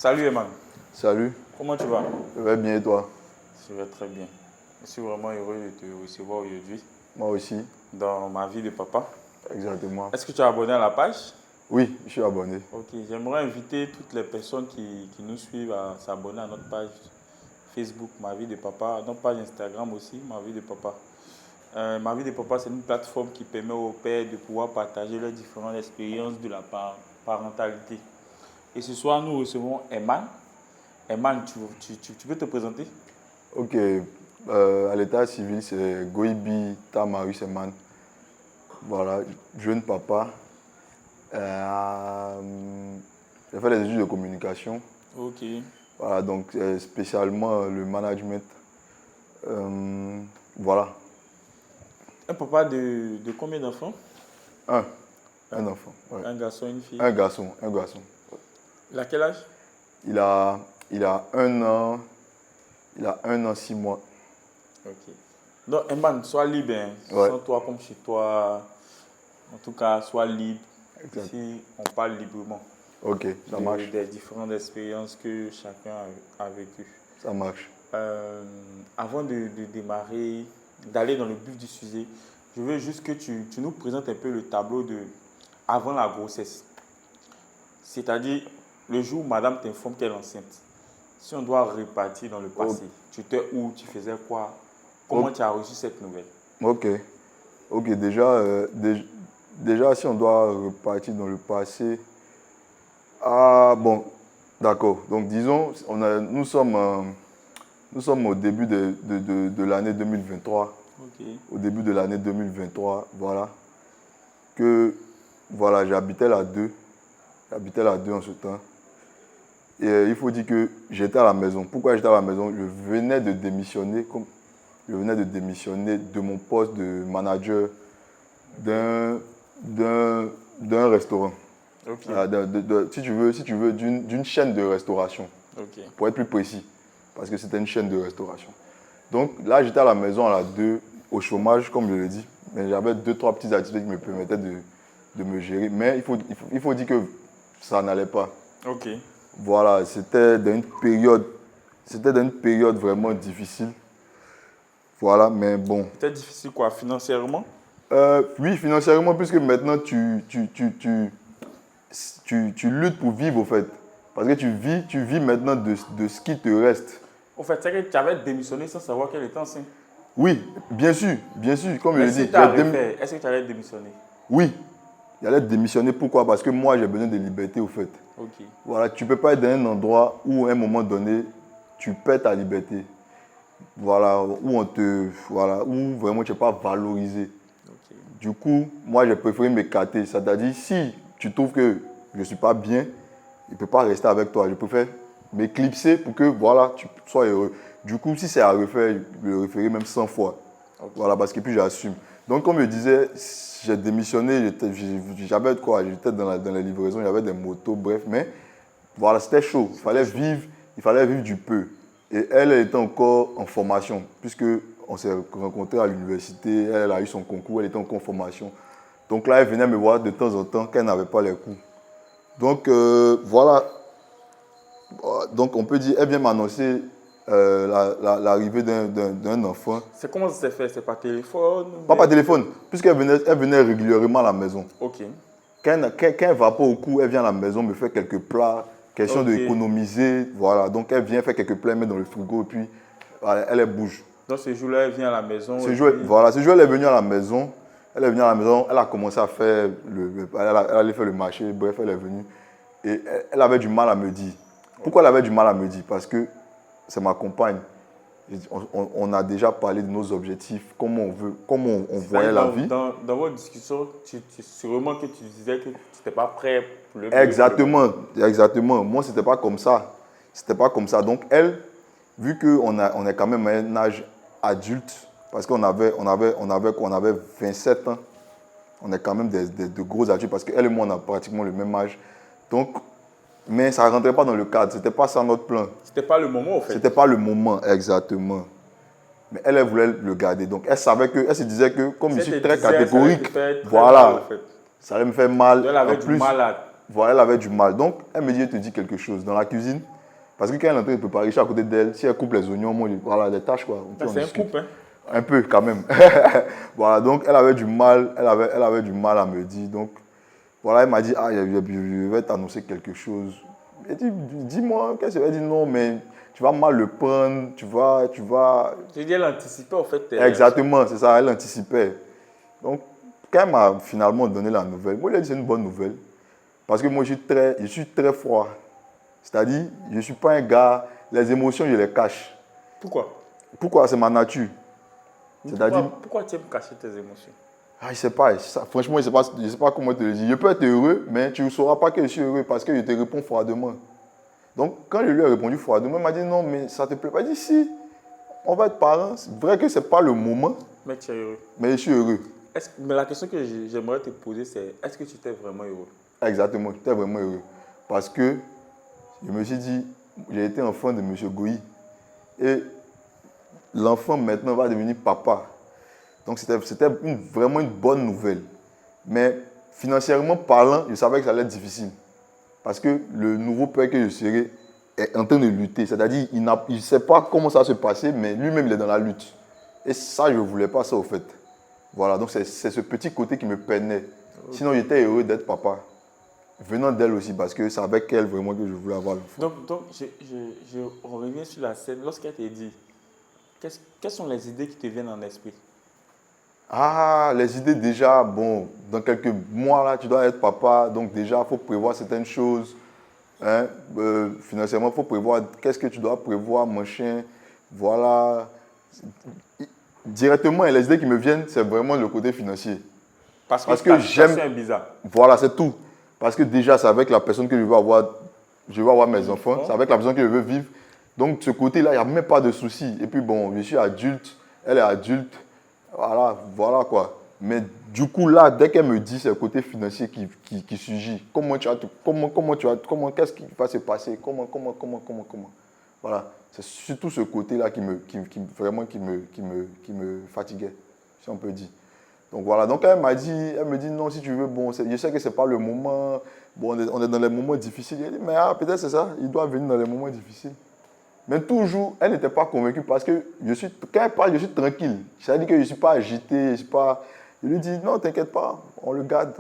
Salut Eman, Salut, comment tu vas? je vais bien et toi? Je vais très bien. Je suis vraiment heureux de te recevoir aujourd'hui Moi aussi, dans ma vie de papa. exactement. Est-ce que tu es abonné à la page? Oui, je suis abonné. Ok, j'aimerais inviter toutes les personnes qui nous suivent à s'abonner à notre page Facebook, ma vie de papa, notre page Instagram aussi, ma vie de papa. Ma vie de papa, c'est une plateforme qui permet aux pères de pouvoir partager leurs différentes expériences de la parentalité. Et ce soir, nous recevons Eman. Eman, tu peux te présenter? Ok, à l'état civil, c'est Goibi Tamaru Seman. Voilà, jeune papa. J'ai fait des études de communication. Ok. Voilà, donc spécialement le management. Voilà, Un papa de combien d'enfants? un, un enfant. Ouais. Un garçon, une fille. Un garçon, un garçon. Il a quel âge? Il a 1 an, 6 mois. Ok. Donc, Eman, sois libre. Hein. Ouais. Sens-toi comme chez toi. En tout cas, sois libre. Exact. Ici, on parle librement Ok, ça marche. des différentes expériences que chacun a vécues. Ça marche. Avant de démarrer, d'aller dans le vif du sujet, je veux juste que tu nous présentes un peu le tableau de avant la grossesse. C'est-à-dire, le jour où madame t'informe qu'elle est enceinte, si on doit repartir dans le passé, tu étais où, tu faisais quoi, comment tu as reçu cette nouvelle? Ok. Ok, déjà, si on doit repartir dans le passé. Ah, bon, d'accord. Donc, disons, nous sommes au début de l'année 2023. Ok. Au début de l'année 2023, voilà. Voilà, j'habitais là 2. J'habitais là 2 en ce temps. Et il faut dire que j'étais à la maison. Pourquoi j'étais à la maison? Je venais de démissionner de mon poste de manager d'un restaurant. Ok. Si tu veux d'une chaîne de restauration, Ok. pour être plus précis, parce que c'était une chaîne de restauration. Donc là, j'étais à la maison à la 2, au chômage, comme je l'ai dit, mais j'avais 2-3 petites activités qui me permettaient de me gérer. Mais il faut dire que ça n'allait pas. Ok. Voilà, c'était dans une période vraiment difficile. Voilà, mais bon. C'était difficile quoi, financièrement? Oui, financièrement, puisque maintenant tu luttes pour vivre, au fait. Parce que tu vis maintenant de ce qui te reste. Au fait, c'est que tu avais démissionné sans savoir qu'elle était enceinte. Oui, bien sûr, comme je Mais l'ai si dit. tu as refait, est-ce que tu allais démissionner? Oui, j'allais démissionner. Pourquoi? Parce que moi, j'ai besoin de liberté, au fait. Ok. Voilà, tu ne peux pas être dans un endroit où, à un moment donné, tu perds ta liberté. Voilà, où vraiment tu n'es pas valorisé. Ok. Du coup, moi, j'ai préféré m'écarter. C'est-à-dire, si tu trouves que je ne suis pas bien, je ne peux pas rester avec toi. Je préfère m'éclipser pour que, voilà, tu sois heureux. Du coup, si c'est à refaire, je le referai même 100 fois. Ok. Voilà, parce que puis j'assume. Donc, comme je disais, j'ai démissionné, j'avais quoi? J'étais dans la livraison, j'avais des motos, bref, mais voilà, c'était chaud. Il fallait vivre du peu. Et elle était encore en formation, puisque on s'est rencontrés à l'université, elle a eu son concours, elle était encore en formation. Donc là, elle venait me voir de temps en temps qu'elle n'avait pas les cours. Donc voilà, donc on peut dire, elle vient m'annoncer l'arrivée d'un enfant. C'est comment ça s'est fait? C'est par téléphone? Pas par téléphone, puisqu'elle venait régulièrement à la maison. Ok. Quand elle ne va pas au cours, elle vient à la maison me faire quelques plats, question d'économiser. Voilà, donc elle vient faire quelques plats, elle met dans le frigo et puis voilà, elle bouge. Donc ce jour-là, elle vient à la maison. Voilà, ce jour, elle est venue à la maison. Elle est venue à la maison, elle a commencé à faire, elle allait faire le marché, bref, elle est venue. Et elle avait du mal à me dire. Pourquoi elle avait du mal à me dire? Parce que c'est ma compagne. On a déjà parlé de nos objectifs, comment on voyait la vie. Dans votre discussion, sûrement que tu disais que tu n'étais pas prêt pour le Exactement, exactement. Moi, ce n'était pas comme ça. C'était pas comme ça. Donc, elle, vu qu'on est quand même à un âge adulte, parce qu'on avait 27 ans, on est quand même de gros adultes, parce qu'elle et moi, on a pratiquement le même âge. Donc, mais ça ne rentrait pas dans le cadre. Ce n'était pas ça notre plan. C'était pas le moment, en fait. C'était pas le moment, exactement. Mais elle voulait le garder. Donc, elle se disait que, comme je suis très catégorique, voilà, ça allait me faire mal. Elle avait du mal voilà, elle avait du mal. Donc, elle me dit, je te dis quelque chose. Dans la cuisine, parce que quand elle est en train de préparer, je suis à côté d'elle. Si elle coupe les oignons, moi, voilà, les tâches, quoi. C'est un couple, hein? Un peu, quand même. Voilà, donc, elle avait du mal. Elle avait du mal à me dire. Donc, voilà, elle m'a dit, ah, je vais t'annoncer quelque chose. Elle dit, dis-moi, qu'est-ce que tu vas dire? Non, mais tu vas mal le prendre, tu vas... Tu dis, elle anticipait, en fait. Exactement, c'est ça, elle anticipait. Donc, quand elle m'a finalement donné la nouvelle, moi, elle a dit, c'est une bonne nouvelle. Parce que moi, je suis très froid. C'est-à-dire, je ne suis pas un gars, les émotions, je les cache. Pourquoi? Pourquoi? C'est ma nature. Pourquoi tu aimes cacher tes émotions? Ah, je ne sais pas. Franchement, je ne sais pas comment te le dire. Je peux être heureux, mais tu ne sauras pas que je suis heureux parce que je te réponds froidement. Donc, quand je lui ai répondu froidement, elle m'a dit non, mais ça ne te plaît pas. J'ai dit si, on va être parents. C'est vrai que ce n'est pas le moment. Mais tu es heureux. Mais je suis heureux. Mais la question que j'aimerais te poser, c'est est-ce que tu étais vraiment heureux? Exactement, j'étais vraiment heureux. Parce que je me suis dit, j'ai été enfant de M. Goyi. Et l'enfant maintenant va devenir papa. Donc c'était vraiment une bonne nouvelle. Mais financièrement parlant, je savais que ça allait être difficile. Parce que le nouveau père que je serai est en train de lutter. C'est-à-dire il ne sait pas comment ça va se passer, mais lui-même il est dans la lutte. Et ça, je ne voulais pas ça au fait. Voilà, donc c'est ce petit côté qui me peinait. Sinon, j'étais heureux d'être papa. Venant d'elle aussi, parce que c'est avec elle vraiment que je voulais avoir l'enfant. Donc je reviens sur la scène. Lorsqu'elle t'a dit, quelles sont les idées qui te viennent en esprit? Ah, les idées déjà, bon, dans quelques mois là, tu dois être papa, donc déjà, il faut prévoir certaines choses. Hein, financièrement, il faut prévoir qu'est-ce que tu dois prévoir, machin. Voilà. Directement, les idées qui me viennent, c'est vraiment le côté financier. Parce que j'aime. C'est bizarre. Voilà, c'est tout. Parce que déjà, c'est avec la personne que je veux avoir mes enfants, c'est avec la personne que je veux vivre. Donc, de ce côté-là, il n'y a même pas de souci. Et puis, bon, je suis adulte, elle est adulte. Voilà quoi. Mais du coup, là, dès qu'elle me dit c'est le côté financier qui surgit, qu'est-ce qui va se passer, comment. Voilà. C'est surtout ce côté-là qui me fatiguait, si on peut dire. Donc voilà, donc elle me dit non, si tu veux, bon, je sais que ce n'est pas le moment, bon, on est dans les moments difficiles. Elle dit, mais peut-être c'est ça, il doit venir dans les moments difficiles. Mais toujours, elle n'était pas convaincue parce que quand elle parle, je suis tranquille. C'est-à-dire que je ne suis pas agité, je lui dis, non, t'inquiète pas, on le garde.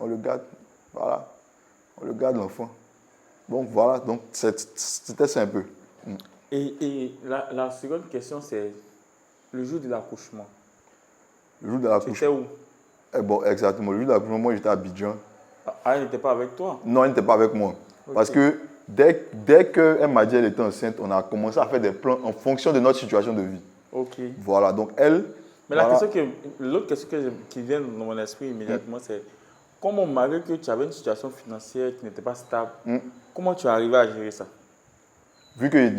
Voilà, on le garde l'enfant. Donc voilà, donc c'était ça un peu. Et la seconde question, c'est le jour de l'accouchement. Le jour de l'accouchement. Tu étais où? Bon, exactement. Le jour de l'accouchement, moi, j'étais à Abidjan. Ah, elle n'était pas avec toi? Non, elle n'était pas avec moi. Okay. Parce que dès qu'elle m'a dit qu'elle était enceinte, on a commencé à faire des plans en fonction de notre situation de vie. Ok. Voilà, donc elle... Mais l'autre question qui vient dans mon esprit immédiatement, c'est comment, malgré que tu avais une situation financière qui n'était pas stable, comment tu es arrivé à gérer ça? Vu que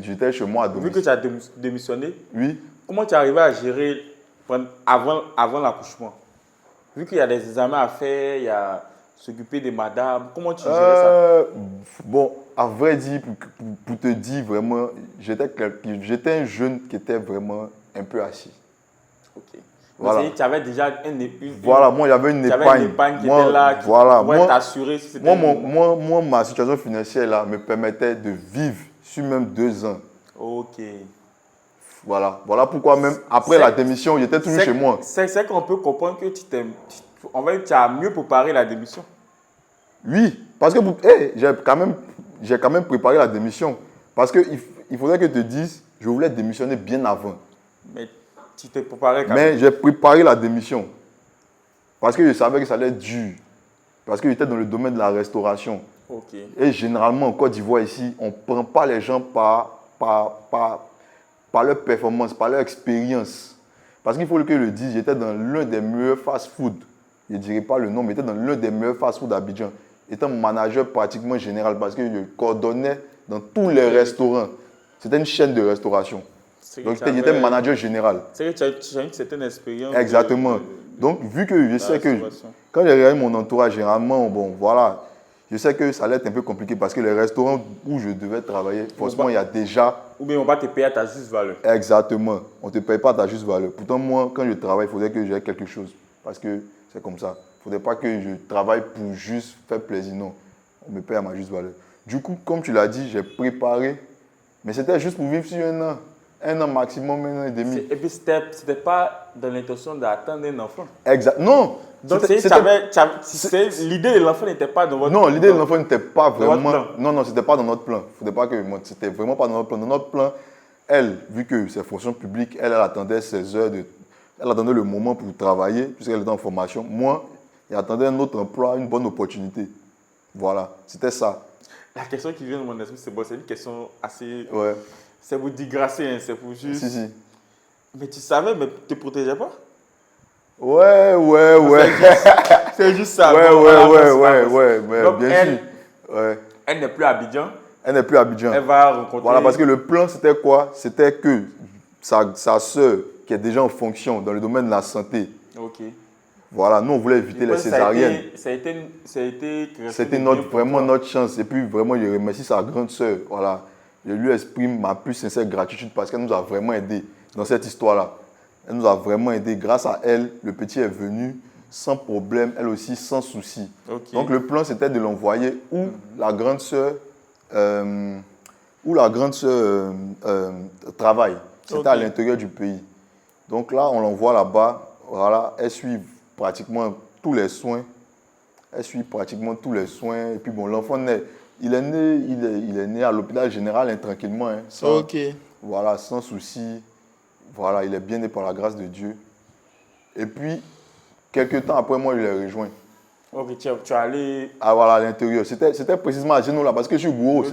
j'étais chez moi à domicile. Vu que tu as démissionné, oui. Comment tu es arrivé à gérer avant l'accouchement? Vu qu'il y a des examens à faire, il y a s'occuper des madames, comment tu gérais ça? Bon, à vrai dire, pour te dire vraiment, j'étais un jeune qui était vraiment un peu assis. Ok. Voilà. Tu avais déjà voilà, moi j'avais une épargne. Qui était là, qui pouvait t'assurer si c'était... Moi, ma situation financière là, me permettait de vivre sur même 2 ans. Ok. Voilà pourquoi même après la démission, j'étais toujours chez moi. C'est qu'on peut comprendre que tu as mieux préparé la démission. Oui, parce que j'ai quand même préparé la démission. Parce qu'il faudrait que je te dise, je voulais démissionner bien avant. Mais tu t'es préparé quand même. Mais j'ai préparé la démission. Parce que je savais que ça allait être dur. Parce que j'étais dans le domaine de la restauration. Okay. Et généralement, en Côte d'Ivoire ici, on ne prend pas les gens par leur performance, par leur expérience. Parce qu'il faut que je le dise, j'étais dans l'un des meilleurs fast-food. Je ne dirai pas le nom, mais j'étais dans l'un des meilleurs fast-food d'Abidjan. J'étais manager pratiquement général parce que je coordonnais dans tous les restaurants. C'était une chaîne de restauration. Donc j'étais manager général. C'est que tu as une certaine expérience. Exactement. Donc vu que je sais que quand j'ai regardé mon entourage, généralement, bon voilà, je sais que ça allait être un peu compliqué parce que les restaurants où je devais travailler, forcément, il y a déjà... Ou bien on va te payer à ta juste valeur. Exactement. On ne te paye pas à ta juste valeur. Pourtant, moi, quand je travaille, il faudrait que j'aie quelque chose. Parce que c'est comme ça. Il ne faudrait pas que je travaille pour juste faire plaisir. Non. On me paye à ma juste valeur. Du coup, comme tu l'as dit, j'ai préparé, mais c'était juste pour vivre sur 1 an. 1 an maximum, 1 an et demi. Et puis, c'était pas dans l'intention d'attendre un enfant. Exact. Non. Donc, l'idée de l'enfant n'était pas dans votre Non, l'idée de l'enfant n'était pas vraiment. plan. Non, c'était pas dans notre plan. Faudrait pas que c'était vraiment pas dans notre plan. Dans notre plan, elle, vu que c'est fonction publique, elle attendait ses heures de. Elle attendait le moment pour travailler, puisqu'elle était en formation. Moi, elle attendait un autre emploi, une bonne opportunité. Voilà, c'était ça. La question qui vient de mon esprit, c'est une question assez. Ouais. C'est pour digresser, hein, c'est pour juste. Si. Mais tu savais, mais tu ne te protégeais pas? Ouais. C'est juste ça. Ouais. Donc, bien elle, sûr. Ouais. Elle n'est plus à Abidjan. Elle n'est plus à Abidjan. Elle va rencontrer. Voilà, parce que le plan, c'était quoi? C'était que sa soeur, qui est déjà en fonction dans le domaine de la santé, Ok. voilà, nous, on voulait éviter les césariennes. C'était vraiment notre chance. Et puis, vraiment, je remercie sa grande soeur. Voilà. Je lui exprime ma plus sincère gratitude parce qu'elle nous a vraiment aidés dans cette histoire-là. Elle nous a vraiment aidés. Grâce à elle, le petit est venu sans problème, elle aussi sans souci. Okay. Donc, le plan, c'était de l'envoyer où la grande soeur travaille. C'était à l'intérieur du pays. Donc là, on l'envoie là-bas. Voilà, elle suit pratiquement tous les soins. Et puis bon, l'enfant naît. Il est né à l'hôpital général tranquillement. Hein, voilà, sans souci. Voilà, il est bien né par la grâce de Dieu. Et puis, quelques temps après, moi, je l'ai rejoint. Ok, tu es allé... Ah voilà, à l'intérieur. C'était précisément à Genoux là, parce que je suis Gouro,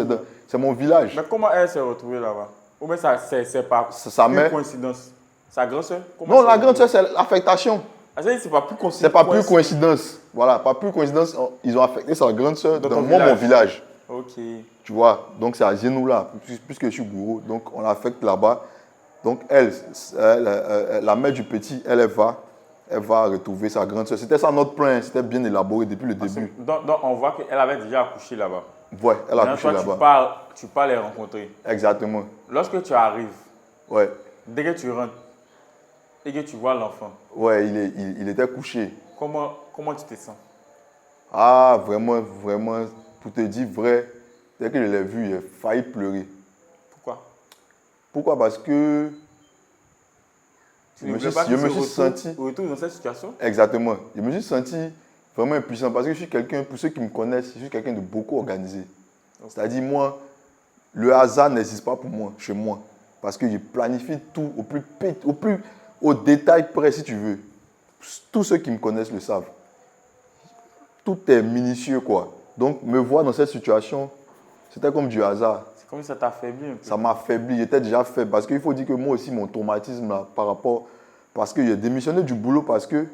c'est mon village. Mais comment elle s'est retrouvée là-bas? Ou bien c'est pas une coïncidence? Sa grande soeur? Non, la grande soeur, c'est l'affectation. C'est pas plus coïncidence. C'est pas plus coïncidence. Voilà, pas plus coïncidence. Ils ont affecté sa grande soeur dans mon village. Ok. Tu vois, donc c'est à Genoux là, puisque je suis Gouro. Donc on l'affecte là-bas. Donc elle, la mère du petit, elle va retrouver sa grande soeur. C'était ça notre plan, c'était bien élaboré depuis le début. Donc on voit qu'elle avait déjà accouché là-bas. Ouais, elle a accouché là-bas. Tu pars les rencontrer. Exactement. Lorsque tu arrives, ouais. Dès que tu rentres et que tu vois l'enfant. Ouais, il était couché. Comment tu te sens? Ah, vraiment, pour te dire vrai, dès que je l'ai vu, j'ai failli pleurer. Pourquoi? Parce que je me suis senti... Retour dans cette situation? Exactement. Je me suis senti vraiment impuissant parce que je suis quelqu'un, pour ceux qui me connaissent, je suis quelqu'un de beaucoup organisé. Okay. C'est-à-dire, moi, le hasard n'existe pas pour moi, chez moi. Parce que je planifie tout au détail près, si tu veux. Tous ceux qui me connaissent le savent. Tout est minutieux, quoi. Donc, me voir dans cette situation, c'était comme du hasard. C'est comme si ça t'affaiblit un peu. Ça m'a affaibli, j'étais déjà faible. Parce qu'il faut dire que moi aussi, mon traumatisme, là, parce que j'ai démissionné du boulot parce que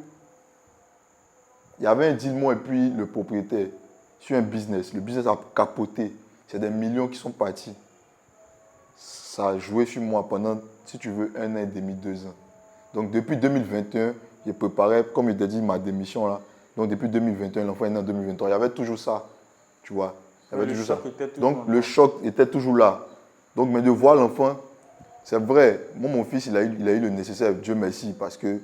il y avait un deal, moi et puis le propriétaire, sur un business. Le business a capoté. C'est des millions qui sont partis. Ça a joué sur moi pendant, si tu veux, 1 an et demi, 2 ans. Donc, depuis 2021, j'ai préparé, comme je t'ai dit, ma démission là. Donc, depuis 2021, l'enfant est né en 2023. Il y avait toujours ça, tu vois. Il y avait toujours ça. Donc, le choc était toujours là. Donc, mais de voir l'enfant, c'est vrai. Moi, mon fils, il a eu le nécessaire, Dieu merci, parce que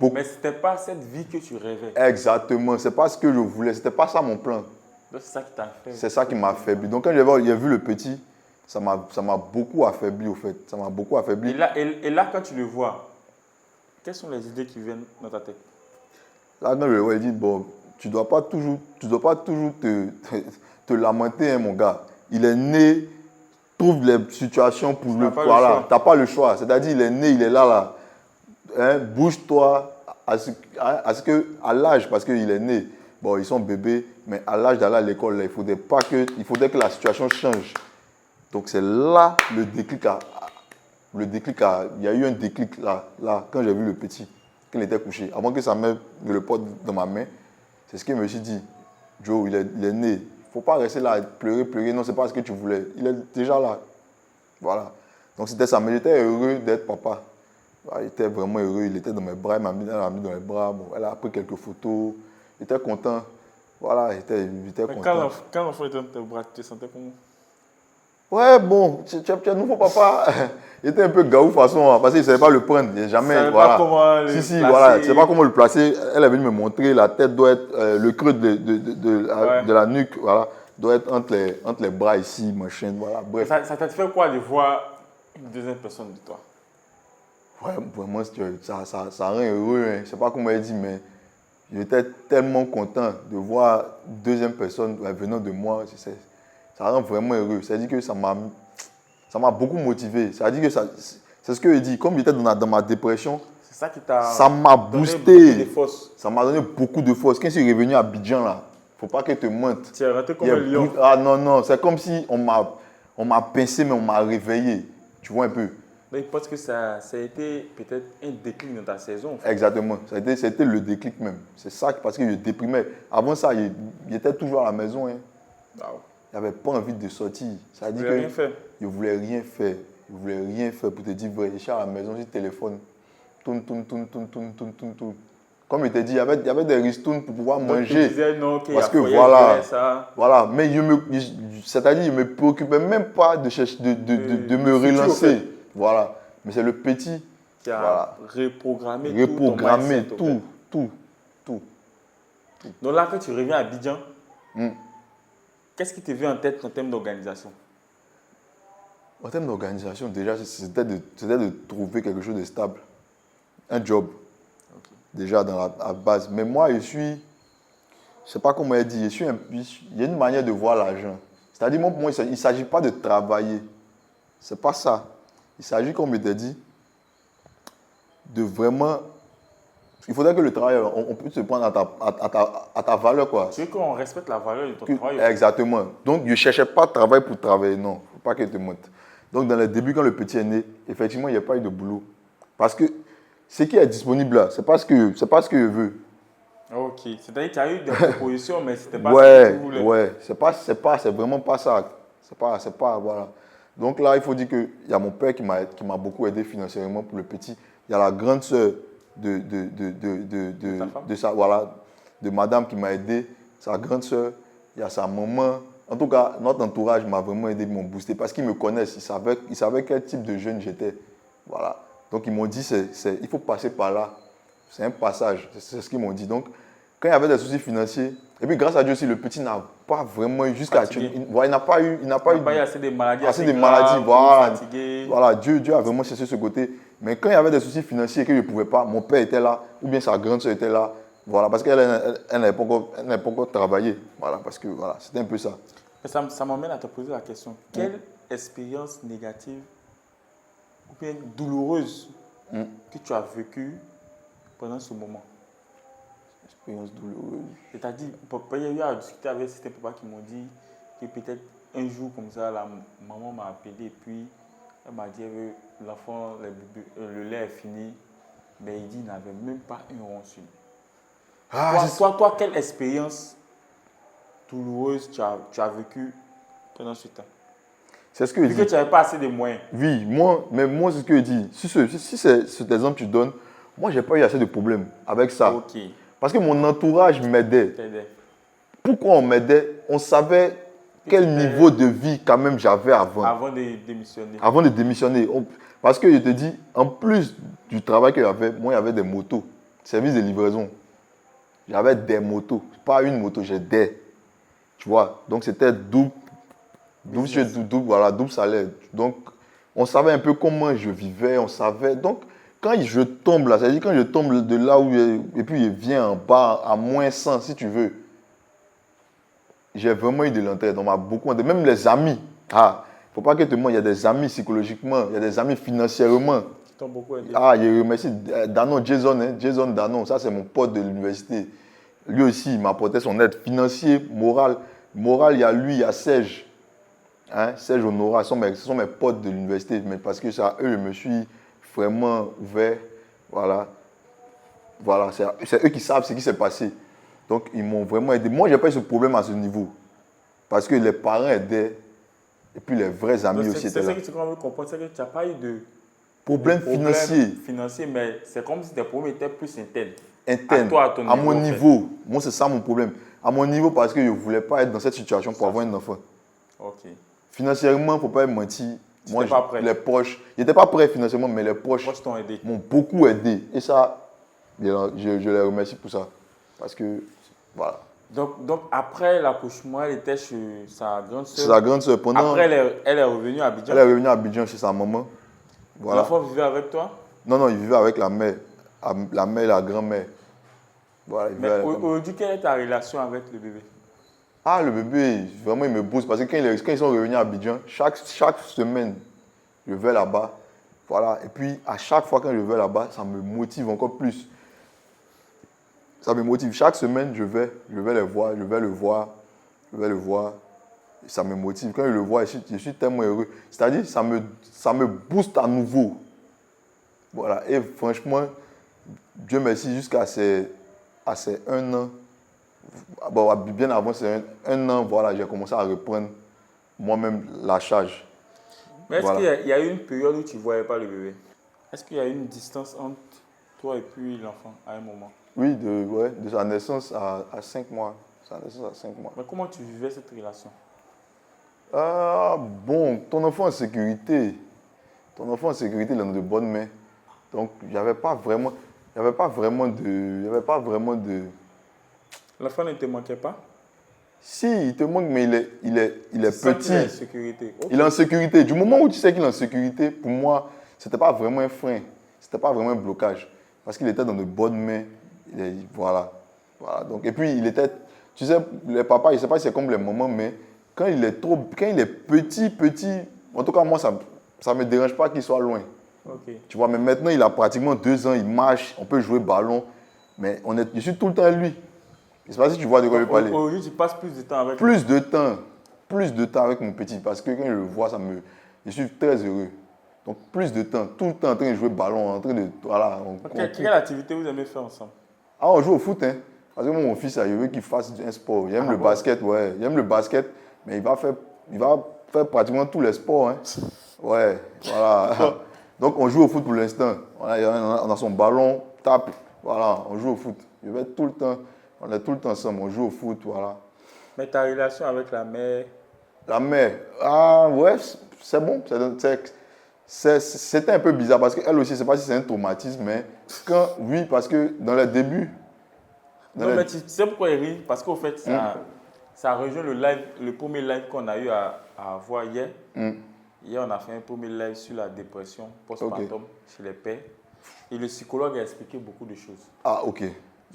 mais ce n'était pas cette vie que tu rêvais. Exactement. Ce n'est pas ce que je voulais. Ce n'était pas ça mon plan. Donc, c'est ça qui t'a affaibli. C'est ça qui m'a affaibli. Donc, quand j'ai vu le petit, ça m'a beaucoup affaibli, au fait. Ça m'a beaucoup affaibli. Et là, quand tu le vois, quelles sont les idées qui viennent dans ta tête? Là, quand je le vois, il dit, bon, tu ne dois pas toujours te lamenter, hein, mon gars. Il est né, trouve les situations pour le voir là. Tu n'as pas le choix. C'est-à-dire, il est né, il est là. Hein, bouge-toi à l'âge, parce qu'il est né. Bon, ils sont bébés, mais à l'âge d'aller à l'école, il faudrait que la situation change. Donc c'est là le déclic il y a eu un déclic là quand j'ai vu le petit, qu'il était couché. Avant que sa mère me le porte dans ma main, c'est ce qu'il me suis dit. Joe, il est né. Il ne faut pas rester là, pleurer. Non, ce n'est pas ce que tu voulais. Il est déjà là. Voilà. Donc c'était ça. Mais j'étais heureux d'être papa. Il était vraiment heureux. Il était dans mes bras. Elle m'a mis dans les bras. Bon, elle a pris quelques photos. Il était content. Voilà, il était content. Quand l'enfant était dans tes bras, tu te sentais comment? Ouais, bon, tu es un nouveau papa. Il était un peu gaou façon, parce qu'il ne savait pas le prendre. Il jamais, savait voilà. pas comment le Si, placer. voilà. Il ne savait pas comment le placer. Elle est venue me montrer, la tête doit être, le creux de la nuque, voilà, doit être entre les bras ici, machin, voilà. Bref. Ça t'a fait quoi de voir une deuxième personne de toi? Ouais, vraiment, ça rend heureux. Hein. Je ne sais pas comment elle dit, mais j'étais tellement content de voir une deuxième personne venant de moi. Ça rend vraiment heureux. C'est-à-dire que ça m'a beaucoup motivé. C'est-à-dire que c'est ce que je dis. Comme j'étais dans ma dépression, c'est ça qui t'a ça m'a boosté. Ça m'a donné beaucoup de force. Quand je suis revenu à Abidjan, là, il ne faut pas qu'elle te mente. Tu es rentré comme un lion. Ah non, c'est comme si on m'a pincé, mais on m'a réveillé. Tu vois un peu. Mais je pense que ça a été peut-être un déclic dans ta saison. En fait. Exactement. Ça a été le déclic même. C'est ça parce que je déprimais. Avant ça, il était toujours à la maison. Hein. Wow. Il n'avait pas envie de sortir. Ça dit que rien faire. Je ne voulais rien faire. Je ne voulais rien faire pour te dire, vrai. Je suis à la maison, j'ai le téléphone. Tourne. Comme je t'ai dit, il y avait des ristournes pour pouvoir manger. Tu disais non, okay, parce que voilà. Mais c'est-à-dire, je ne me préoccupais même pas de me relancer. Futur, voilà. Mais c'est le petit qui a reprogrammé tout. Donc là, quand tu reviens à Abidjan, qu'est-ce qui te vient en tête en termes d'organisation? En termes d'organisation, déjà, c'était de trouver quelque chose de stable. Un job. Okay. Déjà dans la base. Mais moi, je ne sais pas comment elle dit, il y a une manière de voir l'argent. C'est-à-dire, pour moi, il ne s'agit pas de travailler. Ce n'est pas ça. Il s'agit, comme je t'ai dit, de vraiment... Il faudrait que le travail, on puisse se prendre à ta valeur, quoi. Tu veux qu'on respecte la valeur de ton travail? Exactement. Donc, je ne cherchais pas de travail pour travailler, non. Il ne faut pas qu'il te monte. Donc, dans les débuts, quand le petit est né, effectivement, il n'y a pas eu de boulot. Parce que ce qui est disponible là, ce n'est pas ce que je veux. Ok. C'est-à-dire que tu as eu des propositions, mais ce n'était pas ce que tu voulais. Ouais. C'est vraiment pas ça. C'est pas, voilà. Donc là, il faut dire qu'il y a mon père qui m'a beaucoup aidé financièrement pour le petit. Il y a la grande sœur de madame qui m'a aidé, sa grande sœur, il y a sa maman. En tout cas, notre entourage m'a vraiment aidé, m'ont boosté parce qu'ils me connaissent, ils savaient quel type de jeune j'étais. Voilà. Donc ils m'ont dit, il faut passer par là. C'est un passage, c'est ce qu'ils m'ont dit. Donc, quand il y avait des soucis financiers, et puis grâce à Dieu aussi, le petit n'a pas vraiment eu jusqu'à... Il n'a pas eu assez de maladies. Voilà, Dieu a vraiment cherché ce côté. Mais quand il y avait des soucis financiers que je ne pouvais pas, mon père était là, ou bien sa grande soeur était là. Voilà, parce qu'elle n'avait pas encore travaillé. Voilà, parce que voilà, c'était un peu ça. Ça m'amène à te poser la question. Quelle expérience négative ou bien douloureuse que tu as vécue pendant ce moment? Expérience douloureuse. C'est-à-dire, il y a eu à discuter avec certains papas qui m'ont dit que peut-être un jour comme ça, la maman m'a appelé et puis elle m'a dit que l'enfant, le lait est fini, mais il dit qu'il n'avait même pas un rond sur lui. Toi, quelle expérience douloureuse tu as vécue pendant ce temps? C'est ce que je dis. Que tu n'avais pas assez de moyens. Oui, moi, c'est ce que je dis. Si c'est cet exemple que tu donnes, moi, je n'ai pas eu assez de problèmes avec ça. Ok. Parce que mon entourage m'aidait. Pourquoi on m'aidait? On savait quel niveau de vie quand même j'avais avant. Avant de démissionner. Avant de démissionner. Parce que je te dis, en plus du travail que j'avais, moi, il y avait des motos, service de livraison. J'avais des motos. Pas une moto, j'ai des. Tu vois? Donc, c'était double salaire. Donc, on savait un peu comment je vivais, on savait. Donc, quand je tombe là, c'est-à-dire quand je tombe de là où et puis je viens en bas à moins 100, si tu veux, j'ai vraiment eu de l'entraide. On m'a beaucoup aidé. Même les amis. Il ne faut pas que te mens, il y a des amis psychologiquement, il y a des amis financièrement. Qui t'ont beaucoup aidé. Je remercie Danon, Jason Danon, ça c'est mon pote de l'université. Lui aussi, il m'apportait son aide financière, morale. Morale, il y a lui, il y a Serge. Serge Honora, ce sont mes potes de l'université, mais parce que ça, eux, je me suis vraiment ouvert. Voilà, c'est eux qui savent ce qui s'est passé. Donc, ils m'ont vraiment aidé. Moi, je n'ai pas eu ce problème à ce niveau. Parce que les parents aidaient. Et puis, les vrais amis aussi étaient là. C'est ce que tu comprends, c'est que tu n'as pas eu de problème financier, mais c'est comme si tes problèmes étaient plus internes. À mon niveau. Moi, c'est ça mon problème. À mon niveau, parce que je ne voulais pas être dans cette situation pour avoir un enfant. Ok. Financièrement, il ne faut pas mentir. Moi, pas prêt. les proches, ils n'étaient pas prêts financièrement, mais les proches Moi, je t'ont aidé. m'ont beaucoup aidé. Et ça, je les remercie pour ça. Parce que, voilà. Donc après l'accouchement, elle était chez sa grande C'est sœur. sa grande sœur. Pendant, Après, elle est revenue à Abidjan. elle est revenue à Abidjan chez sa maman. Voilà. L'enfant vivait avec toi? Non, il vivait avec la mère. La mère et la grand-mère. Voilà, il vivait Mais avec la mère. aujourd'hui, quelle est ta relation avec le bébé? Ah, le bébé, vraiment, il me booste. Parce que quand ils sont revenus à Abidjan, chaque semaine, je vais là-bas. Voilà. Et puis, à chaque fois quand je vais là-bas, ça me motive encore plus. Ça me motive. Chaque semaine, je vais les voir, je vais le voir. Et ça me motive. Quand je le vois, je suis tellement heureux. C'est-à-dire, ça me booste à nouveau. Voilà. Et franchement, Dieu merci, jusqu'à ces 1 an, bon, bien avant ces 1 an, voilà, j'ai commencé à reprendre moi-même la charge. Mais est-ce Voilà. qu'il y a eu une période où tu ne voyais pas le bébé? Est-ce qu'il y a eu une distance entre toi et puis l'enfant à un moment? Oui, de sa naissance à 5 mois. Sa naissance à 5 mois. Mais comment tu vivais cette relation? Ah, bon, ton enfant en sécurité. Ton enfant en sécurité, il est dans de bonnes mains. Donc, il n'y avait pas vraiment de... L'enfant ne te manquait pas? Si, il te manque, mais il est Tu sens petit. qu'il est en sécurité. Ok. Il est en sécurité. Du moment où tu sais qu'il est en sécurité, pour moi, ce n'était pas vraiment un frein. Ce n'était pas vraiment un blocage. Parce qu'il était dans de bonnes mains. Voilà. Donc, et puis, il était... Tu sais, les papas, je ne sais pas si c'est comme les mamans, mais quand il est petit, en tout cas, moi, ça ne me dérange pas qu'il soit loin. Ok. Tu vois, mais maintenant, il a pratiquement 2 ans, il marche, on peut jouer ballon, mais je suis tout le temps avec lui. Je ne sais pas si tu vois de quoi je veux parler. Aujourd'hui, tu passes plus de temps avec lui. Plus de temps avec mon petit, parce que quand je le vois, je suis très heureux. Donc, plus de temps, tout le temps en train de jouer ballon, en train de... Voilà. Quelle activité vous aimez faire ensemble? Ah, on joue au foot, hein. Parce que moi, mon fils, je veux qu'il fasse un sport. Il aime le basket, ouais. Il aime le basket, mais il va faire pratiquement tous les sports, hein. Ouais, voilà. Donc, on joue au foot pour l'instant. On a son ballon, tape, voilà, on joue au foot. Je vais tout le temps, on est tout le temps ensemble, on joue au foot, voilà. Mais ta relation avec la mère? La mère, ah ouais, c'est bon. C'était un peu bizarre parce qu'elle aussi, je ne sais pas si c'est un traumatisme, mais oui, parce que dans les débuts... Non, mais tu sais pourquoi il rit? Parce qu'au fait, ça rejoint le premier live qu'on a eu à voir hier. Hier, on a fait un premier live sur la dépression postpartum chez les pères. Et le psychologue a expliqué beaucoup de choses. Ah, ok.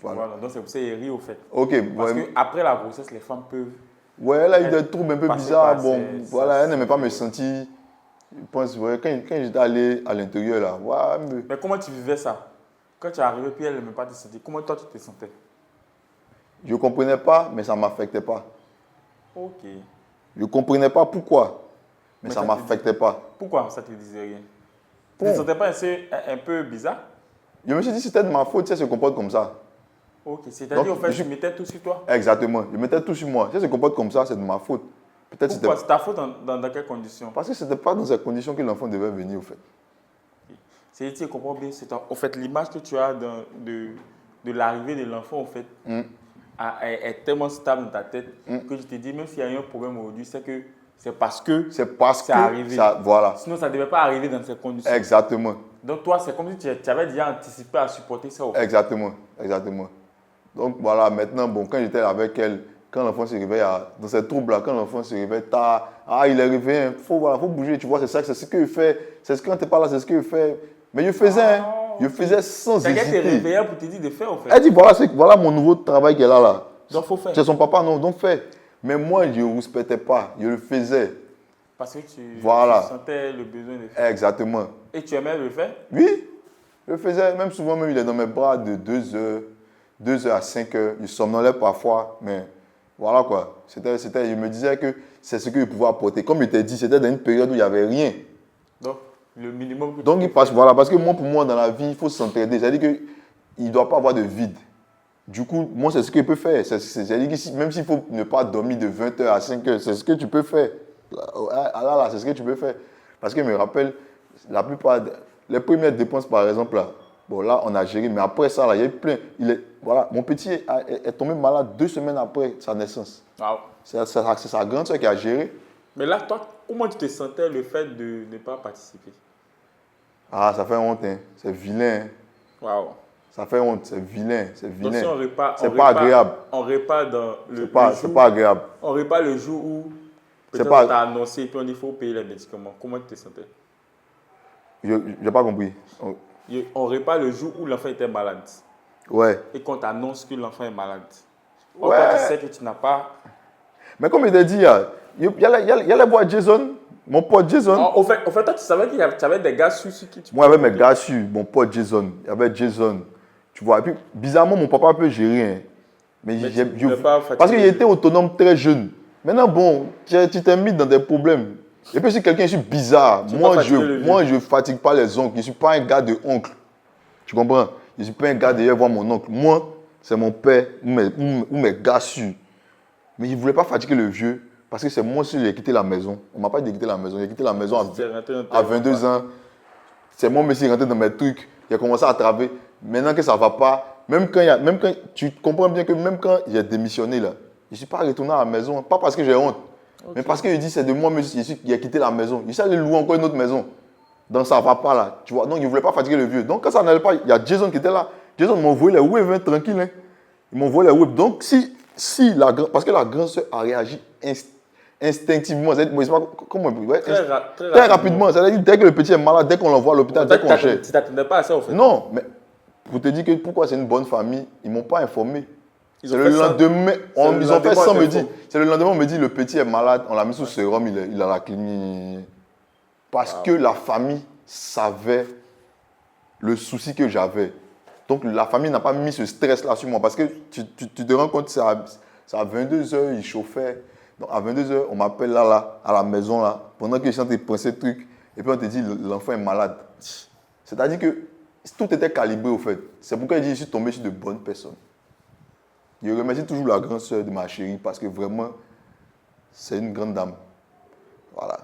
Voilà. Donc, c'est pour ça qu'il rit au fait. Ok. Parce qu'après la grossesse, les femmes peuvent... Ouais, elle a eu des troubles un peu bizarres. Bon, voilà, elle n'aimait pas me sentir. sentir. Je pense, ouais, quand j'étais allé à l'intérieur, là, ouais, Mais comment tu vivais ça? Quand tu es arrivé, puis elle n'aimait pas te sentir, comment toi tu te sentais? je ne comprenais pas, mais ça ne m'affectait pas. Ok. Je ne comprenais pas pourquoi, mais ça ne ça te m'affectait pas. Pourquoi ça ne te disait rien? Tu ne te sentais pas un peu bizarre? Je me suis dit, c'était de ma faute si elle se comporte comme ça. Ok, c'est-à-dire, en fait, tu mettais tout sur toi? Exactement, je mettais tout sur moi. Si elle se comporte comme ça, c'est de ma faute. Pourquoi? C'est ta faute dans quelles conditions? Parce que ce n'était pas dans ces conditions que l'enfant devait venir, au fait. C'est-à-dire, tu comprends bien, en fait, l'image que tu as de l'arrivée de l'enfant, en fait, est tellement stable dans ta tête que tu te dis, même s'il y a eu un problème aujourd'hui, c'est parce que c'est arrivé. Voilà. Sinon, ça ne devait pas arriver dans ces conditions. Exactement. Donc, toi, c'est comme si tu avais déjà anticipé à supporter ça. Exactement. Donc, voilà, maintenant, bon, quand j'étais avec elle, quand l'enfant se réveille, dans ces troubles-là, quand l'enfant se réveille tard, il est réveillé, il faut bouger, tu vois, c'est ce qu'il fait. C'est ce quand tu n'es pas là, c'est ce qu'il fait. Mais je faisais sans hésiter. C'est qu'elle te réveillait pour te dire de faire, en fait. Elle dit, voilà mon nouveau travail qu'elle a là. Donc, il faut faire. C'est son papa, non, donc fais. Mais moi, je ne respectais pas, je le faisais. Parce que tu sentais le besoin de faire. Exactement. Et tu aimais le faire? Oui, je le faisais. Même souvent, il est dans mes bras de 2 heures à 5 heures. Je somnolais parfois, mais voilà quoi. Je me disais que c'est ce qu'il pouvait apporter. Comme je t'ai dit, c'était dans une période où il n'y avait rien. Donc, le minimum que Donc, il passe, voilà, parce que pour moi, dans la vie, il faut s'entraider. C'est-à-dire qu'il ne doit pas avoir de vide. Du coup, moi, c'est ce que je peux faire. C'est-à-dire que même s'il faut ne pas dormir de 20 heures à 5 heures, c'est ce que tu peux faire. Là, c'est ce que tu peux faire. Parce que je me rappelle, la plupart, les premières dépenses, par exemple, là, bon, là, on a géré, mais après ça, là, il y a eu plein. Voilà, mon petit est tombé malade 2 semaines après sa naissance. Wow. C'est sa grande soeur qui a géré. Mais là, toi, comment tu te sentais le fait de ne pas participer? Ah, ça fait honte, hein. C'est vilain. Hein. Waouh. Ça fait honte, c'est vilain, c'est Donc si vilain. on repart, C'est pas agréable. on repart dans le C'est jour, pas agréable. on repart le jour où peut-être pas- on t'a annoncé et puis on dit qu'il faut payer les médicaments. Comment tu te sentais? Je n'ai pas compris. On repart le jour où l'enfant était malade Ouais. et qu'on t'annonce que l'enfant est malade. Or, toi, tu sais que tu n'as pas. Mais comme il t'a dit, il y a les bois Jason, mon pote Jason. Au fait, toi, tu savais qu'il y avait des gars sur qui tu. Moi, il y avait mes gars sur, mon pote Jason. Il y avait Jason. Tu vois, et puis bizarrement, mon papa peut gérer. Hein. Mais parce qu'il était autonome très jeune. Maintenant, bon, tu t'es mis dans des problèmes. Et puis, si quelqu'un est bizarre, moi, je ne fatigue pas les oncles. Je ne suis pas un gars de oncle. Tu comprends? Je ne suis pas un gars d'ailleurs voir mon oncle. Moi, c'est mon père ou mes gars sûrs. Mais il ne voulait pas fatiguer le vieux parce que c'est moi qui ai quitté la maison. On ne m'a pas dit de quitter la maison. J'ai quitté la maison à 22 ans. C'est moi qui suis rentré dans mes trucs. Il a commencé à travailler. Maintenant que ça ne va pas, même quand tu comprends bien que même quand j'ai démissionné, là, je ne suis pas retourné à la maison. Pas parce que j'ai honte, mais parce que je dis c'est de moi qui ai quitté la maison. Je suis allé louer encore une autre maison. Donc ça ne va pas là. Tu vois? Donc il ne voulait pas fatiguer le vieux. Donc quand ça n'allait pas, il y a Jason qui était là. Jason m'a envoyé les waves, hein, tranquille. Hein. Il m'a envoyé les waves. Donc parce que la grande soeur a réagi instinctivement. Très rapidement. C'est-à-dire dès que le petit est malade, dès qu'on l'envoie à l'hôpital, dès qu'on cherche. Tu ne t'attendais pas à ça, au fait? Non, mais pour te dire que pourquoi c'est une bonne famille, ils ne m'ont pas informé. C'est le lendemain, ils ont fait sans me dire. C'est le lendemain, on me dit le petit est malade, on l'a mis sous sérum, il a la clinique. Parce que la famille savait le souci que j'avais. Donc la famille n'a pas mis ce stress-là sur moi. Parce que tu te rends compte, c'est à 22h, il chauffait. Donc à 22h, on m'appelle là, à la maison, là, pendant que je suis en train de penser ce truc. Et puis on te dit, l'enfant est malade. C'est-à-dire que tout était calibré au fait. C'est pourquoi je suis tombé sur de bonnes personnes. Je remercie toujours la grande sœur de ma chérie parce que vraiment, c'est une grande dame. Voilà.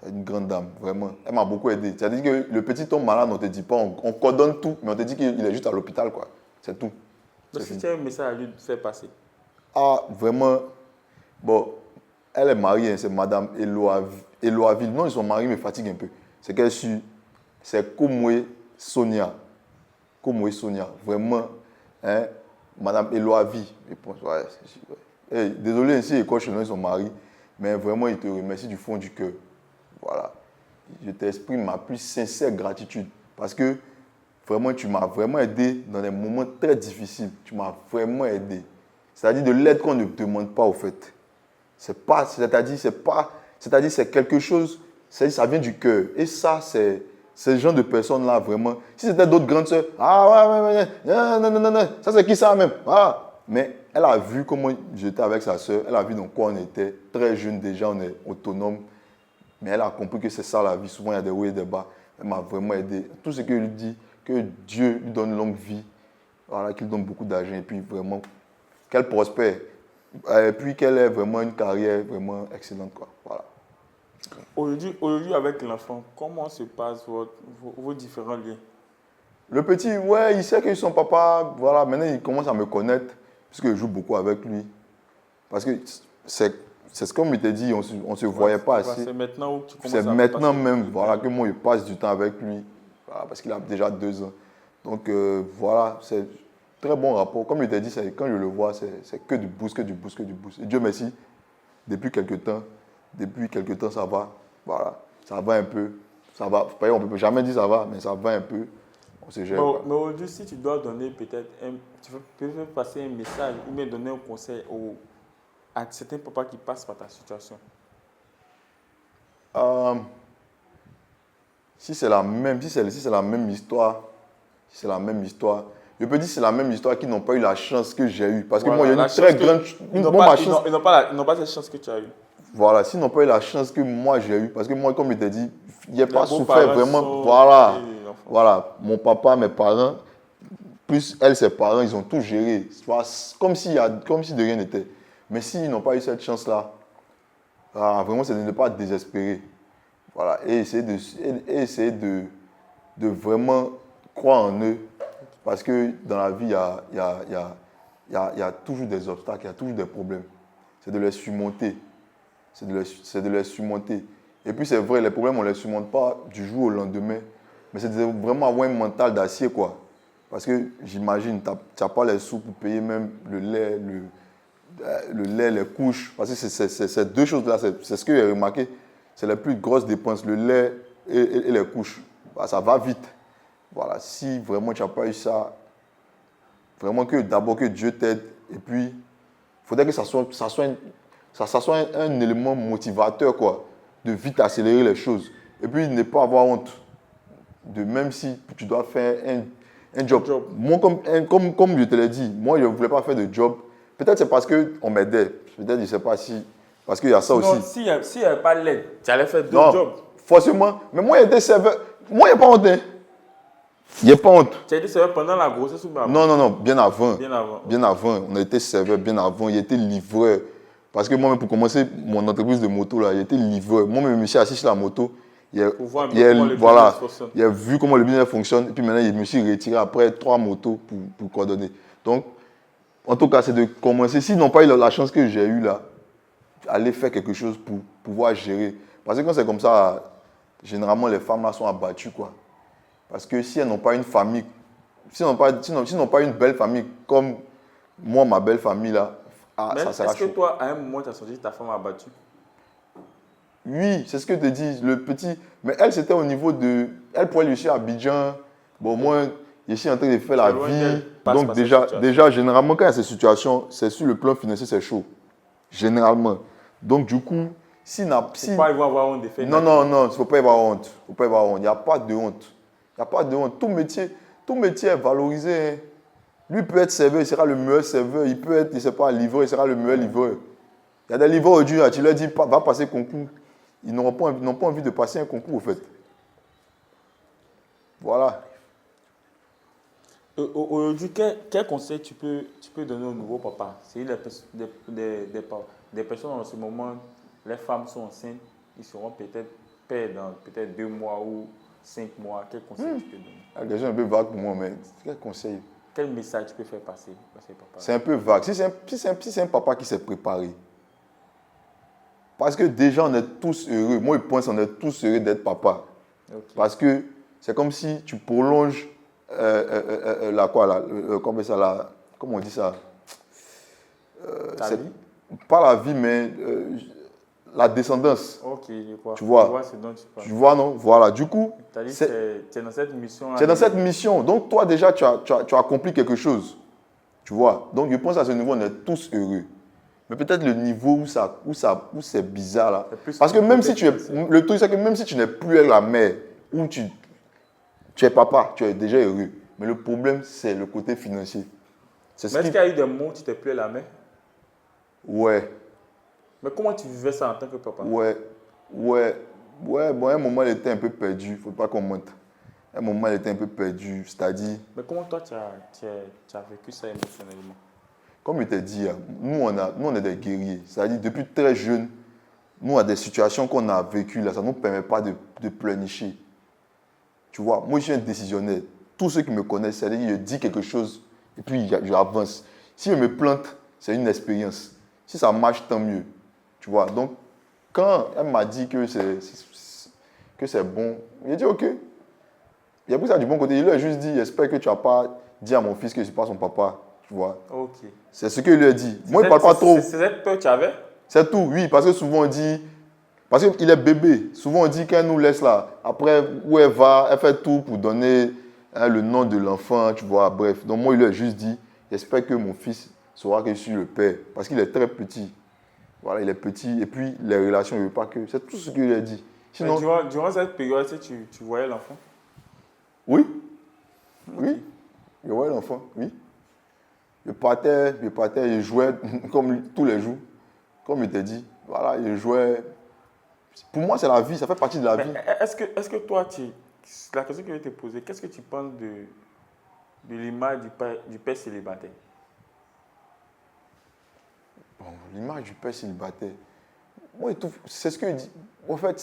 C'est une grande dame, vraiment. Elle m'a beaucoup aidé. C'est-à-dire que le petit tombe malade, on ne te dit pas, on coordonne tout, mais on te dit qu'il est juste à l'hôpital, quoi. C'est tout. Donc si tu as un message à lui faire passer. Ah, vraiment. Bon, elle est mariée, hein, c'est Madame Eloaville. Non, ils sont mariés, mais fatigue un peu. C'est qu'elle suit. C'est Komwe Sonia. Komwe Sonia. Vraiment, hein, Madame Eloaville. Ouais. Désolé, ici, ils sont mariés. Mais vraiment, ils te remercient du fond du cœur. Voilà. Je t'exprime ma plus sincère gratitude. Parce que vraiment, tu m'as vraiment aidé dans des moments très difficiles. Tu m'as vraiment aidé. C'est-à-dire de l'aide qu'on ne demande pas, au fait. C'est-à-dire c'est quelque chose, ça vient du cœur. Et ça, c'est ce genre de personnes-là, vraiment. Si c'était d'autres grandes sœurs, non, ça c'est qui ça même? Ah. Mais elle a vu comment j'étais avec sa sœur, elle a vu dans quoi on était, très jeune déjà, on est autonome. Mais elle a compris que c'est ça la vie. Souvent, il y a des hauts et des bas. Elle m'a vraiment aidé. Tout ce que je lui dis, que Dieu lui donne une longue vie, voilà, qu'il donne beaucoup d'argent et puis vraiment qu'elle prospère. Et puis qu'elle ait vraiment une carrière vraiment excellente, quoi. Voilà. Aujourd'hui, avec l'enfant, comment se passent vos différents liens? Le petit, ouais, il sait que son papa, voilà, maintenant il commence à me connaître, puisque je joue beaucoup avec lui. Parce que c'est ce qu'on m'était dit, on ne se voyait pas assez. C'est maintenant où tu commences C'est maintenant même, voilà, que moi je passe du temps avec lui, voilà, parce qu'il a déjà 2 ans. Donc voilà, c'est très bon rapport. Comme je t'ai dit, quand je le vois, c'est que du boost, que du boost, que du boost. Et Dieu merci, depuis quelques temps, ça va. Voilà, ça va un peu. Ça va. On ne peut jamais dire ça va, mais ça va un peu. On se gère. Mais aujourd'hui, si tu dois donner peut-être, tu peux passer un message ou bien donner un conseil à certains papas qui passent par ta situation. Si c'est la même histoire, je peux dire que c'est la même histoire qui n'ont pas eu la chance que j'ai eue. Parce que moi, il y a une très grande chance. Ils n'ont pas cette chance que tu as eue. Voilà, s'ils n'ont pas eu la chance que moi j'ai eue, parce que moi, comme je t'ai dit, je n'ai pas souffert vraiment. Voilà, mon papa, mes parents, plus elle, ses parents, ils ont tout géré. Comme si de rien n'était. Mais s'ils n'ont pas eu cette chance-là, vraiment, c'est de ne pas désespérer. Voilà, et essayer de vraiment croire en eux. Parce que dans la vie, il y a toujours des obstacles, il y a toujours des problèmes. C'est de les surmonter. Et Et puis c'est vrai, les problèmes, on ne les surmonte pas du jour au lendemain. Mais c'est vraiment avoir un mental d'acier, quoi. Parce que j'imagine, tu n'as pas les sous pour payer même le lait, les couches. Parce que c'est ces deux choses-là, c'est ce que j'ai remarqué. C'est les plus grosses dépenses, le lait et les couches. Bah, ça va vite. Voilà, si vraiment tu n'as pas eu ça, vraiment que d'abord que Dieu t'aide. Et puis, il faudrait que ça soit un élément motivateur, quoi, de vite accélérer les choses. Et puis, ne pas avoir honte. Même si tu dois faire un job. Moi, comme je te l'ai dit, moi, je ne voulais pas faire de job. Peut-être c'est parce qu'on m'aidait. Peut-être, je ne sais pas si... Parce qu'il y a ça Sinon, aussi. S'il n'y avait pas l'aide, tu allais faire d'autres jobs. Forcément. Mais moi, j'étais serveur. Moi, il n'y a pas honte. Il n'y a pas honte. Tu as été serveur pendant la grossesse ou pas? Non, bien avant. Bien avant. Bien avant. On a été serveur bien avant. Il était livreur. Parce que moi-même, pour commencer mon entreprise de moto, là, il était livreur. Moi-même, je me suis assis sur la moto. Il a vu comment le business fonctionne. Et puis maintenant, je me suis retiré après 3 motos pour coordonner. Donc, en tout cas, c'est de commencer. S'ils n'ont pas eu la chance que j'ai eue là, aller faire quelque chose pour pouvoir gérer. Parce que quand c'est comme ça, généralement, les femmes là sont abattues, quoi. Parce que si elles n'ont pas une famille, si elles n'ont pas une belle famille comme moi, ma belle famille là, ça sera chaud. Est-ce que toi, à un moment, tu as senti que ta femme abattue? Oui, c'est ce que je te dis, le petit. Mais elle, c'était au niveau de. Elle pourrait aller chez Abidjan. Bon, moi, je suis en train de faire la vie. Donc, déjà, généralement, quand il y a ces situations, c'est sur le plan financier, c'est chaud. Généralement. Donc, du coup, il ne faut pas avoir honte de faire. Non, il ne faut pas y avoir honte. Il n'y a pas de honte. Il n'y a pas de honte. Tout métier est valorisé. Hein. Lui peut être serveur, il sera le meilleur serveur. Il peut être, je ne sais pas, livreur, il sera le meilleur livreur. Il y a des livreurs aujourd'hui, tu leur dis, va passer concours. Ils n'ont pas envie de passer un concours, au fait. Voilà. Aujourd'hui, quel conseil tu peux donner aux nouveaux papas? C'est des personnes en ce moment, les femmes sont enceintes, ils seront peut-être pères dans peut-être 2 mois ou 5 mois. Quel conseil tu peux donner? La question est un peu vague pour moi, mais quel conseil? Quel message tu peux faire passer à ces papas? C'est un peu vague. Si c'est un papa qui s'est préparé, parce que déjà, on est tous heureux. Moi, je pense qu'on est tous heureux d'être papa. Okay. Parce que c'est comme si tu prolonges comment on dit ça? Ta vie? Pas la vie, mais la descendance. Ok, je vois. Tu vois? Je vois ce dont tu parles. Tu vois, non? Voilà. Du coup, tu es dans cette mission. Tu es dans cette mission. Donc, toi, déjà, tu as accompli quelque chose. Tu vois? Donc, je pense à ce niveau, on est tous heureux. Mais peut-être le niveau où c'est bizarre là. Parce que même si le truc c'est que même si tu n'es plus la mère, ou tu es papa, tu es déjà heureux. Mais le problème c'est le côté financier. Mais est-ce qu'il y a eu des moments où tu t'es plus la mère? Ouais. Mais comment tu vivais ça en tant que papa? Ouais. Bon, à un moment elle était un peu perdue, il ne faut pas qu'on monte. À un moment elle était un peu perdue, c'est-à-dire. Mais comment toi tu as vécu ça émotionnellement? Comme je t'ai dit, nous on est des guerriers. C'est-à-dire, depuis très jeune, nous, à des situations qu'on a vécues, là, ça ne nous permet pas de pleurnicher. Tu vois, moi, je suis un décisionnaire. Tous ceux qui me connaissent, c'est-à-dire, je dis quelque chose et puis j'avance. Si je me plante, c'est une expérience. Si ça marche, tant mieux. Tu vois, donc, quand elle m'a dit que c'est bon, j'ai dit OK. Il a pris ça du bon côté. Il lui a juste dit, j'espère que tu n'as pas dit à mon fils que je ne suis pas son papa. Tu vois. Ok. C'est ce qu'il lui a dit. Moi, il ne parle pas trop. C'est cette peur que tu avais? C'est tout, oui. Parce que souvent, on dit... Parce qu'il est bébé. Souvent, on dit qu'elle nous laisse là. Après, où elle va, elle fait tout pour donner le nom de l'enfant, tu vois. Bref. Donc, moi, il lui a juste dit, j'espère que mon fils saura que je suis le père. Parce qu'il est très petit. Voilà, il est petit. Et puis, les relations, il ne veut pas que... C'est tout ce qu'il lui a dit. Sinon... Durant cette période, tu voyais l'enfant? Oui. Oui. Je voyais l'enfant, oui. Je partais, je jouais comme tous les jours. Comme je t'ai dit, voilà, je jouais. Pour moi, c'est la vie, ça fait partie de la vie. Est-ce que toi, la question que je vais te poser, qu'est-ce que tu penses de l'image du père célibataire? Bon, l'image du père célibataire, moi, c'est ce que je dis. En fait,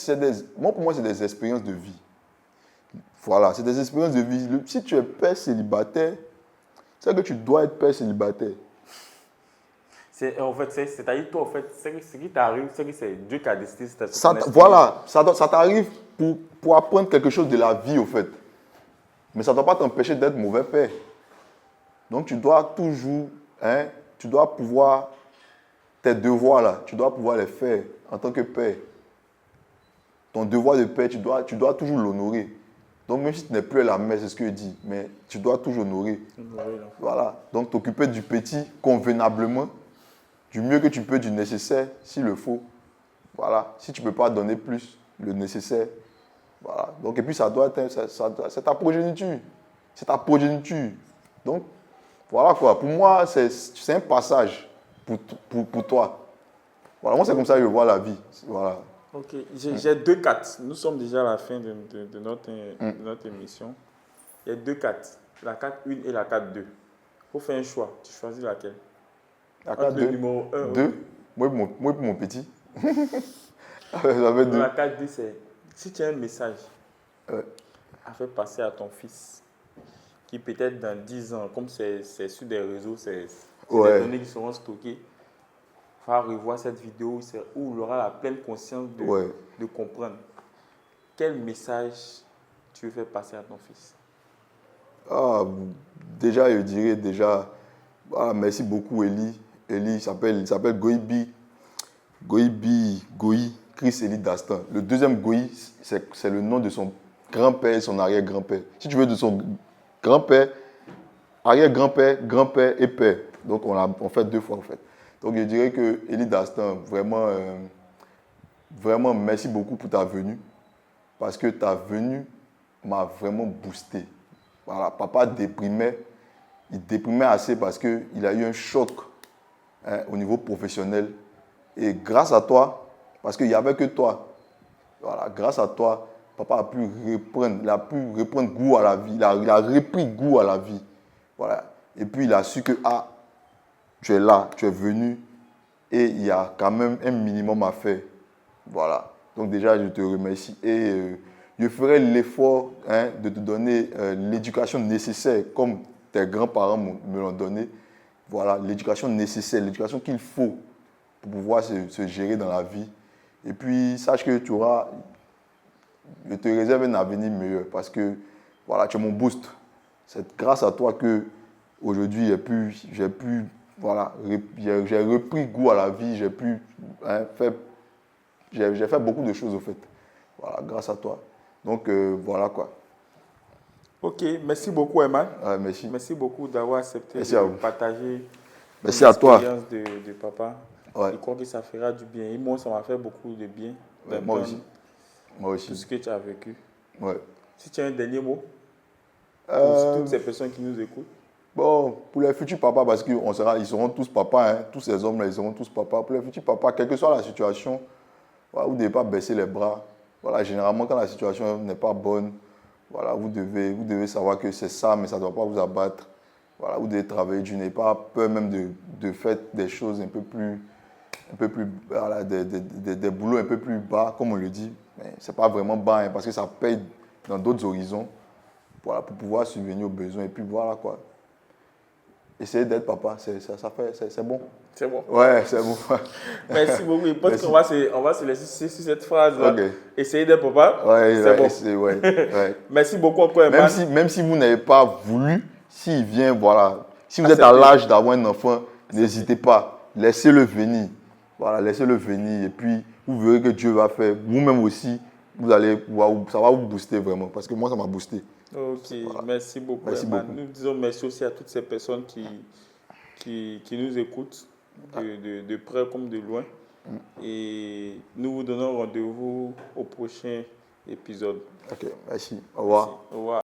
pour moi, c'est des expériences de vie. Voilà, c'est des expériences de vie. Si tu es père célibataire, c'est que tu dois être père célibataire. En fait, c'est-à-dire toi, en fait, ce qui t'arrive, c'est que c'est Dieu qui a décidé. Voilà, ça t'arrive pour apprendre quelque chose de la vie, au fait. Mais ça ne doit pas t'empêcher d'être mauvais père. Donc, tu dois toujours, hein, tu dois pouvoir, tes devoirs là, tu dois pouvoir les faire en tant que père. Ton devoir de père, tu dois toujours l'honorer. Donc, même si tu n'es plus à la messe, c'est ce que je dis, mais tu dois toujours honorer. Voilà. Donc, t'occuper du petit convenablement, du mieux que tu peux, du nécessaire, s'il le faut. Voilà. Si tu ne peux pas donner plus, le nécessaire. Voilà. Donc, et puis, ça doit être, c'est ta progéniture. C'est ta progéniture. Donc, voilà quoi. Pour moi, c'est un passage pour toi. Voilà. Moi, c'est comme ça que je vois la vie. Voilà. Ok. J'ai 2 4. Nous sommes déjà à la fin de notre émission. Il y a 2 4. La 4-1 et la 4-2. Il faut faire un choix. Tu choisis laquelle? La 4, le numéro 1. 2. Moi, pour mon petit. J'avais 2. La 4-2, c'est si tu as un message à faire passer à ton fils, qui peut-être dans 10 ans, comme c'est sur des réseaux, c'est des données qui seront stockées, va revoir cette vidéo où il aura la pleine conscience de comprendre. Quel message tu veux faire passer à ton fils? Déjà, je dirais merci beaucoup Eli. Eli, il s'appelle Goï, Chris Eli Dastin. Le deuxième Goï, c'est le nom de son grand-père et son arrière-grand-père. Si tu veux, de son grand-père, arrière-grand-père, grand-père et père. Donc, on fait 2 fois en fait. Donc, je dirais que Eli Dastin, vraiment, vraiment, merci beaucoup pour ta venue. Parce que ta venue m'a vraiment boosté. Voilà, papa déprimait. Il déprimait assez parce qu'il a eu un choc au niveau professionnel. Et grâce à toi, parce qu'il n'y avait que toi, voilà, grâce à toi, papa a pu reprendre goût à la vie. Il a repris goût à la vie. Voilà. Et puis il a su que tu es là, tu es venu et il y a quand même un minimum à faire. Voilà. Donc déjà, je te remercie. Et je ferai l'effort de te donner l'éducation nécessaire, comme tes grands-parents me l'ont donné. Voilà, l'éducation nécessaire, l'éducation qu'il faut pour pouvoir se gérer dans la vie. Et puis, sache que je te réserve un avenir meilleur parce que, voilà, tu es mon boost. C'est grâce à toi que aujourd'hui j'ai repris goût à la vie, j'ai fait beaucoup de choses au fait. Voilà, grâce à toi. Donc, voilà quoi. Ok, merci beaucoup, Eman. Merci. Merci beaucoup d'avoir accepté Merci à vous. Partager merci à toi. l'expérience de papa. Ouais. Je crois que ça fera du bien. Et moi, ça m'a fait beaucoup de bien Moi aussi. tout ce que tu as vécu. Ouais. Si tu as un dernier mot pour toutes ces personnes qui nous écoutent. Bon, pour les futurs papas, parce ils seront tous papas, hein, tous ces hommes-là, ils seront tous papas. Pour les futurs papas, quelle que soit la situation, voilà, vous ne devez pas baisser les bras. Voilà, généralement, quand la situation n'est pas bonne, voilà, vous devez savoir que c'est ça, mais ça ne doit pas vous abattre. Voilà, vous devez travailler, tu n'avez pas peur même de faire des choses un peu plus voilà, des boulots un peu plus bas, comme on le dit. Mais ce n'est pas vraiment bas, hein, parce que ça paye dans d'autres horizons, voilà, pour pouvoir subvenir aux besoins. Et puis voilà quoi. Essayez d'être papa, c'est bon. C'est bon. Ouais, c'est bon. Merci beaucoup. Je pense qu'on va se laisser sur cette phrase-là. Okay. Essayez d'être papa. C'est bon. Ouais. Merci beaucoup encore, Eman. Même si vous n'avez pas voulu, s'il vient, voilà. Si vous êtes à l'âge d'avoir un enfant, n'hésitez pas. Laissez-le venir. Voilà, laissez-le venir. Et puis, vous verrez que Dieu va faire. Vous-même aussi, ça va vous booster vraiment. Parce que moi, ça m'a boosté. Ok, voilà. Merci beaucoup. Merci beaucoup. Nous disons merci aussi à toutes ces personnes qui nous écoutent de près comme de loin. Et nous vous donnons rendez-vous au prochain épisode. Ok, merci. Au revoir. Merci. Au revoir.